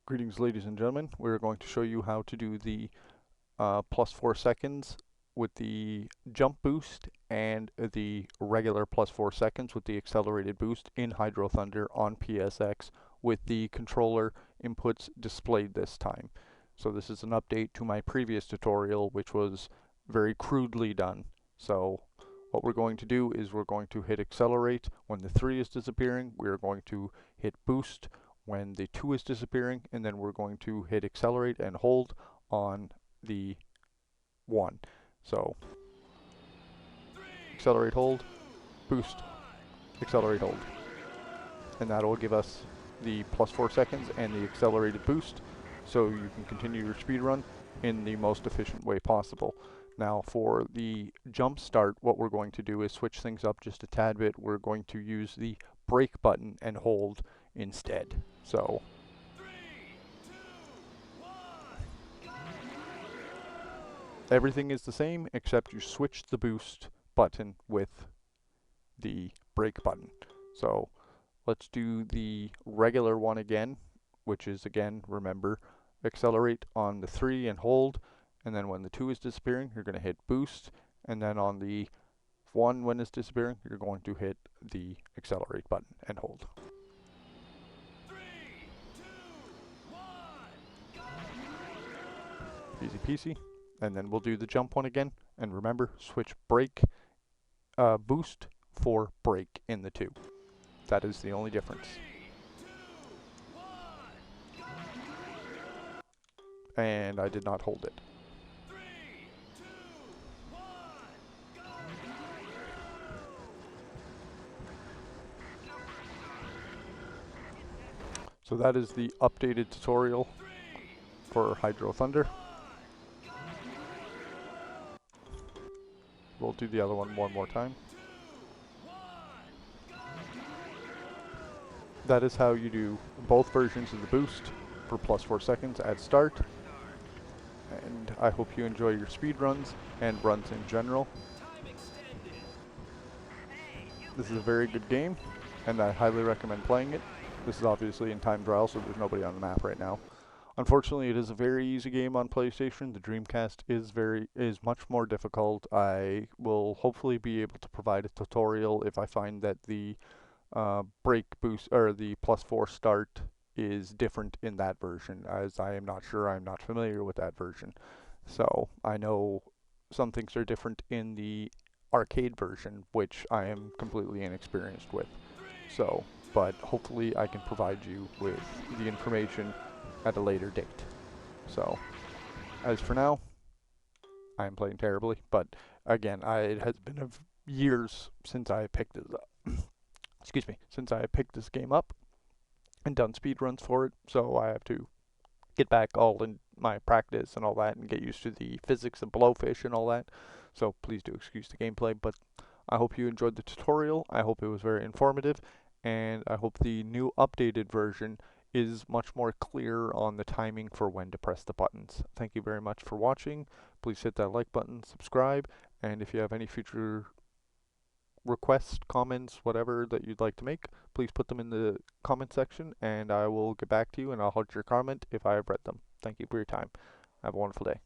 Greetings, ladies and gentlemen. We're going to show you how to do the plus 4 seconds with the jump boost and the regular plus 4 seconds with the accelerated boost in Hydro Thunder on PSX with the controller inputs displayed this time. So this is an update to my previous tutorial, which was very crudely done. So what we're going to do is we're going to hit accelerate when the 3 is disappearing. We're going to hit boost when the 2 is disappearing, and then we're going to hit accelerate and hold on the 1. So accelerate, hold, boost, accelerate, hold. And that will give us the plus 4 seconds and the accelerated boost, so you can continue your speed run in the most efficient way possible. Now for the jump start, what we're going to do is switch things up just a tad bit. We're going to use the brake button and hold instead. So everything is the same except you switch the boost button with the brake button. So let's do the regular one again, which is, again, remember, accelerate on the 3 and hold, and then when the 2 is disappearing, you're going to hit boost, and then on the 1 when it's disappearing, you're going to hit the accelerate button and hold. Easy peasy. And then we'll do the jump one again, and remember, switch brake boost for brake in the 2. That is the only difference. And I did not hold it. So that is the updated tutorial for Hydro Thunder. We'll do the other one more time. That is how you do both versions of the boost for plus 4 seconds at start. And I hope you enjoy your speed runs and runs in general. This is a very good game, and I highly recommend playing it. This is obviously in time trial, so there's nobody on the map right now. Unfortunately, it is a very easy game on PlayStation. The Dreamcast is much more difficult. I will hopefully be able to provide a tutorial if I find that the brake boost or the plus 4 start is different in that version, as I am not sure, I'm not familiar with that version. So I know some things are different in the arcade version, which I am completely inexperienced with. So, but hopefully I can provide you with the information at a later date. So, as for now, I am playing terribly, but again, it has been years since I picked it up. Excuse me, since I picked this game up and done speed runs for it, so I have to get back all in my practice and all that and get used to the physics of blowfish and all that. So please do excuse the gameplay, but I hope you enjoyed the tutorial. I hope it was very informative, and I hope the new updated version is much more clear on the timing for when to press the buttons. Thank you very much for watching. Please hit that like button, subscribe, and if you have any future requests, comments, whatever that you'd like to make, please put them in the comment section and I will get back to you and I'll halt your comment if I have read them. Thank you for your time. Have a wonderful day.